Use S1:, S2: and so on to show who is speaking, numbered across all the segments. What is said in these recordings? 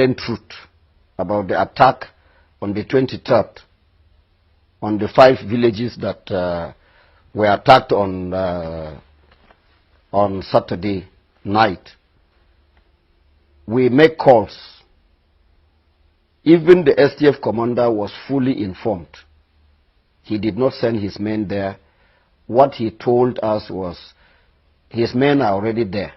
S1: plain truth about the attack on the 23rd on the 5 villages that were attacked on Saturday night. We make calls. Even the STF commander was fully informed. He did not send his men there. What he told us was his men are already there.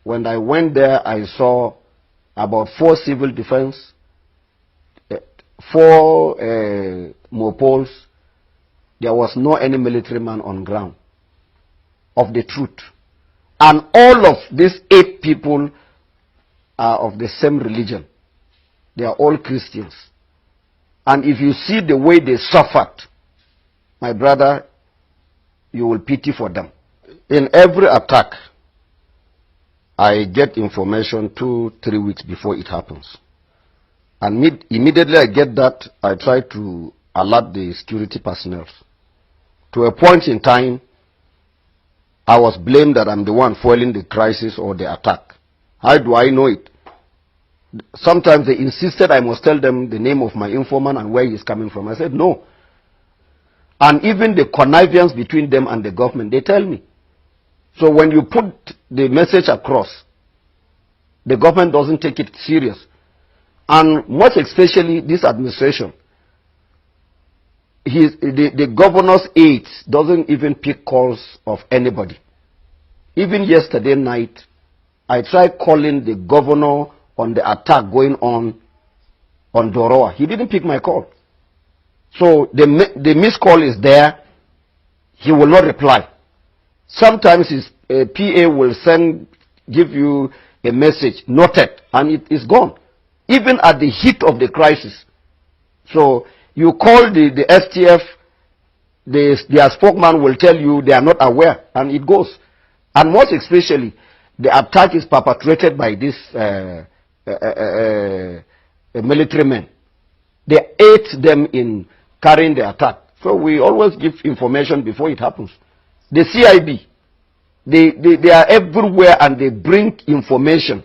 S1: When I went there, I saw about 4 civil defense, 4 mopols. There was no any military man on ground of the truth. And all of these 8 people are of the same religion. They are all Christians. And if you see the way they suffered, my brother, you will pity for them. In every attack, I get information 2-3 weeks before it happens. And immediately I get that, I try to alert the security personnel. To a point in time, I was blamed that I'm the one fueling the crisis or the attack. How do I know it? Sometimes they insisted I must tell them the name of my informant and where he's coming from. I said no. And even the connivance between them and the government, they tell me. So when you put the message across, the government doesn't take it serious. And most especially this administration, the governor's aides doesn't even pick calls of anybody. Even yesterday night, I tried calling the governor on the attack going on Doroa. He didn't pick my call. So the missed call is there. He will not reply. Sometimes his PA will give you a message, noted, and it is gone. Even at the heat of the crisis. So you call the STF, their spokesman will tell you they are not aware, and it goes. And most especially, the attack is perpetrated by these military men. They aid them in carrying the attack. So we always give information before it happens. The CIB, they are everywhere and they bring information.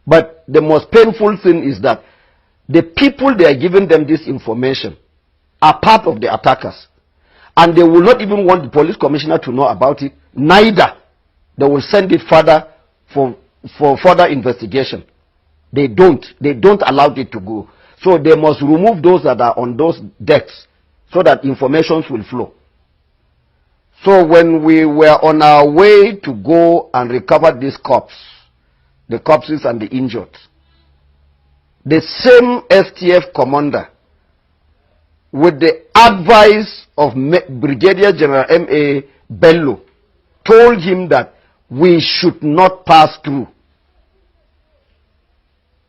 S1: But the most painful thing is that the people they are giving them this information are part of the attackers. And they will not even want the police commissioner to know about it. Neither. They will send it further for further investigation. They don't allow it to go. So they must remove those that are on those decks so that information will flow. So when we were on our way to go and recover these corpses, the corpses and the injured, the same STF commander, with the advice of Brigadier General M.A. Bello, told him that we should not pass through.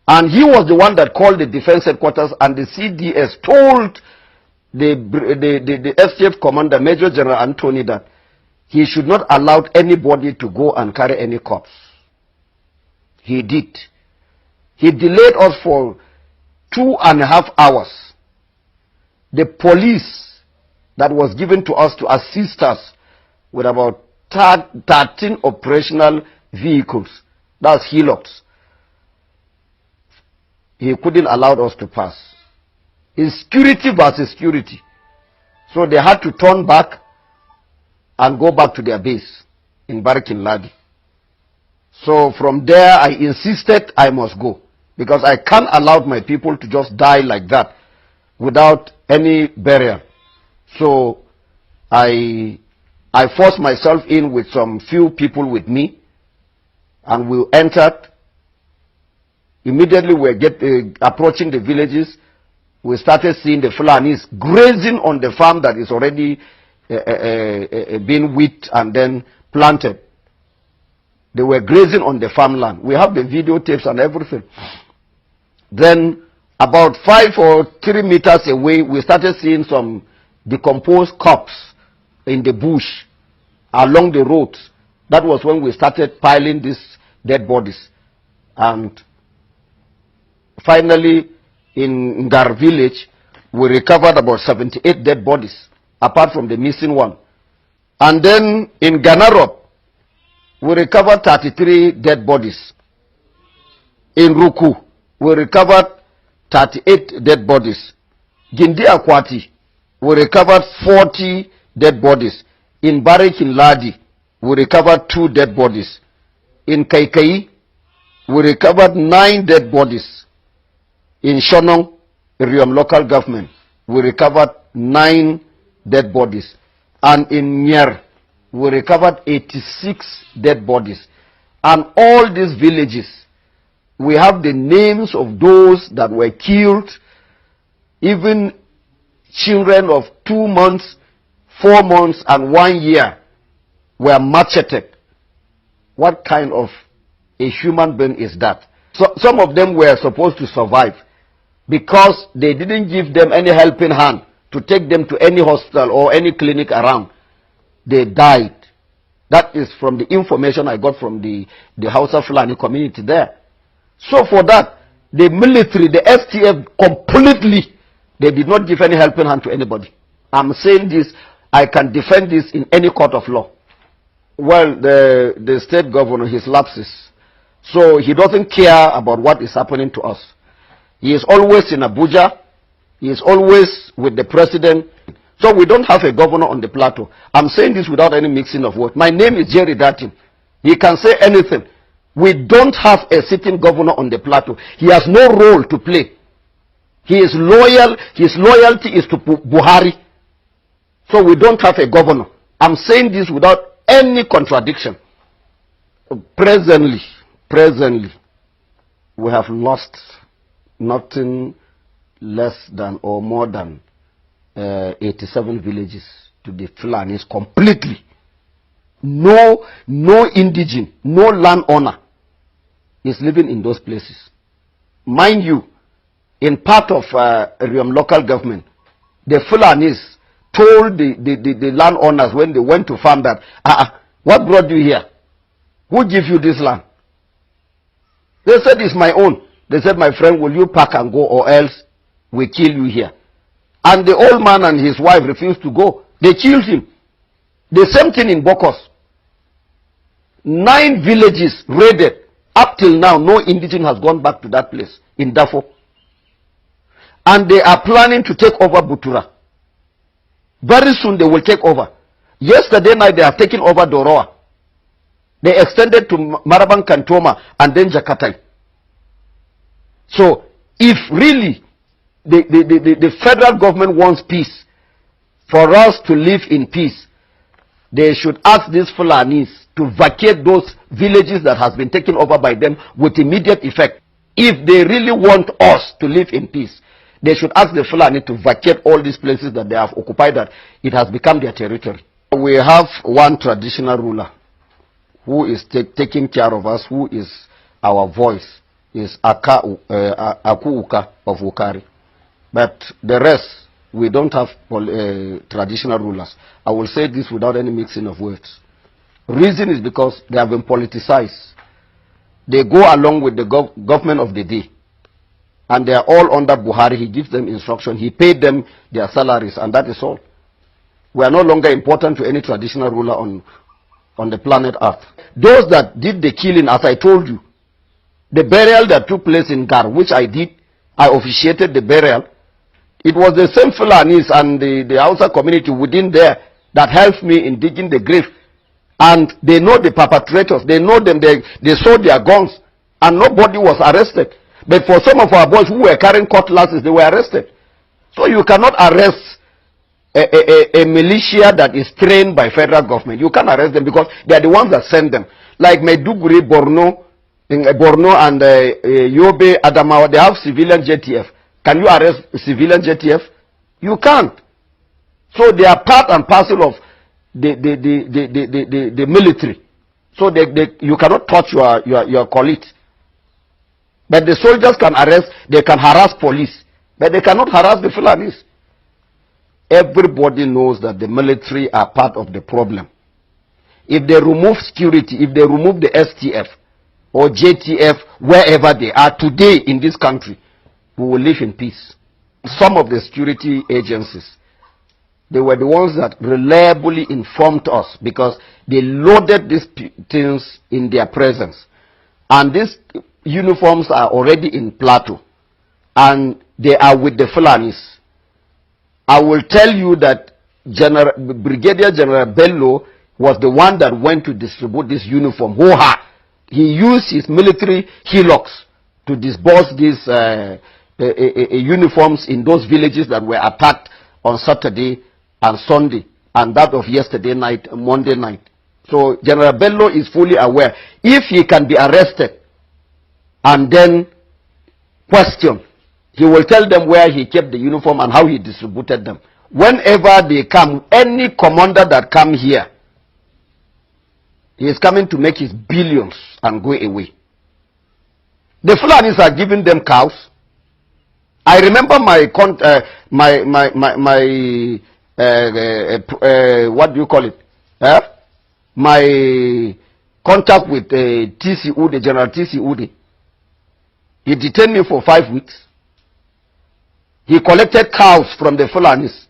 S1: And he was the one that called the defense headquarters, and the CDS told the STF commander, Major General Anthony, that he should not allow anybody to go and carry any corpse. He did. He delayed us for 2.5 hours. The police that was given to us to assist us with about 13 operational vehicles, that's Hilux, he couldn't allow us to pass. It's security versus security. So they had to turn back and go back to their base in Barikin Ladi. So from there I insisted I must go, because I can't allow my people to just die like that without any burial. So I forced myself in with some few people with me, and we entered. Immediately we were approaching the villages. We started seeing the Fulanis grazing on the farm that is already been wheat and then planted. They were grazing on the farmland. We have the videotapes and everything. Then about 5 or 3 meters away, we started seeing some decomposed corpses in the bush along the roads. That was when we started piling these dead bodies. And finally, in Ngar village, we recovered about 78 dead bodies, apart from the missing one. And then in Ganarop, we recovered 33 dead bodies. In Ruku, we recovered 38 dead bodies. Gindi Akwati, we recovered 40 dead bodies. In Barikin Ladi, we recovered 2 dead bodies. In Kaikai, we recovered 9 dead bodies. In Shonong, Iriom local government, we recovered 9 dead bodies. And in Nyer, we recovered 86 dead bodies. And all these villages, we have the names of those that were killed, even children of 2 months, 4 months, and 1 year were macheted. What kind of a human being is that? So some of them were supposed to survive because they didn't give them any helping hand to take them to any hospital or any clinic around. They died. That is from the information I got from the Hausa Fulani community there. So for that, the military, the STF completely, they did not give any helping hand to anybody. I'm saying this, I can defend this in any court of law. Well, the state governor, his lapses. So he doesn't care about what is happening to us. He is always in Abuja. He is always with the president. So we don't have a governor on the plateau. I'm saying this without any mixing of words. My name is Jerry Datin. He can say anything. We don't have a sitting governor on the plateau. He has no role to play. He is loyal. His loyalty is to Buhari. So we don't have a governor. I'm saying this without any contradiction. Presently, we have lost nothing less than or more than 87 villages to the Fulanis completely. No indigene, no landowner is living in those places. Mind you, in part of Iriom local government, the Fulanis told the landowners when they went to farm that, what brought you here? Who gave you this land? They said, it's my own. They said, my friend, will you pack and go or else we kill you here? And the old man and his wife refused to go. They killed him. The same thing in Bokos. 9 villages raided. Up till now, no indigene has gone back to that place in Dafo. And they are planning to take over Butura. Very soon they will take over. Yesterday night they have taken over Doroa. They extended to Marabang Kantoma and then Jakatai. So if really the federal government wants peace, for us to live in peace, they should ask these Fulanis to vacate those villages that has been taken over by them with immediate effect. If they really want us to live in peace, they should ask the Fulani to vacate all these places that they have occupied, that it has become their territory. We have one traditional ruler who is taking care of us, who is our voice, is Aku Uka of Wukari. But the rest, we don't have traditional rulers. I will say this without any mixing of words. Reason is because they have been politicized. They go along with the government of the day. And they are all under Buhari. He gives them instruction. He paid them their salaries, and that is all. We are no longer important to any traditional ruler on the planet Earth. Those that did the killing, as I told you, the burial that took place in Gar, which I did, I officiated the burial. It was the same Fulanis and the Hausa community within there that helped me in digging the grave. And they know the perpetrators. They know them. They saw their guns. And nobody was arrested. But for some of our boys who were carrying cutlasses, they were arrested. So you cannot arrest a militia that is trained by federal government. You can't arrest them because they are the ones that send them. Like Maiduguri, Borno and Yobe, Adamawa, they have civilian JTF. Can you arrest civilian JTF? You can't. So they are part and parcel of the military. So you cannot touch your colleagues. But the soldiers can arrest, they can harass police, but they cannot harass the Fulanis. Everybody knows that the military are part of the problem. If they remove security, if they remove the STF or JTF, wherever they are today in this country, we will live in peace. Some of the security agencies, they were the ones that reliably informed us because they loaded these things in their presence. And these uniforms are already in Plateau, and they are with the Fulanis. I will tell you that Brigadier General Bello was the one that went to distribute this uniform. He used his military hillocks to disburse these uniforms in those villages that were attacked on Saturday and Sunday, and that of yesterday night, Monday night. So General Bello is fully aware. If he can be arrested and then questioned, he will tell them where he kept the uniform and how he distributed them. Whenever they come, any commander that come here, he is coming to make his billions and go away. The Fulanis are giving them cows. I remember what do you call it? My contact with T.C. Ude, General T.C. Ude. He detained me for 5 weeks. He collected cows from the Fulanis.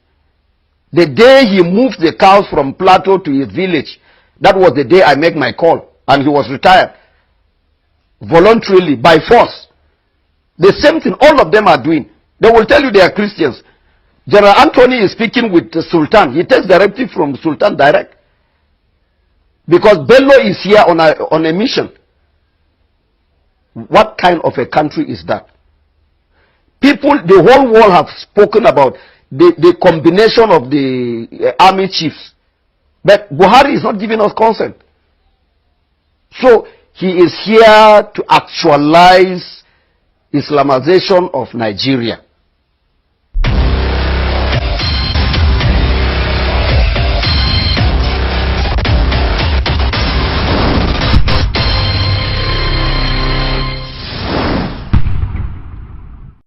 S1: The day he moved the cows from Plateau to his village, that was the day I made my call, and he was retired. Voluntarily, by force. The same thing all of them are doing. They will tell you they are Christians. General Anthony is speaking with the Sultan. He takes directive from Sultan direct. Because Bello is here on a mission. What kind of a country is that? People, the whole world have spoken about the combination of the army chiefs. But Buhari is not giving us consent. So he is here to actualize Islamization of Nigeria.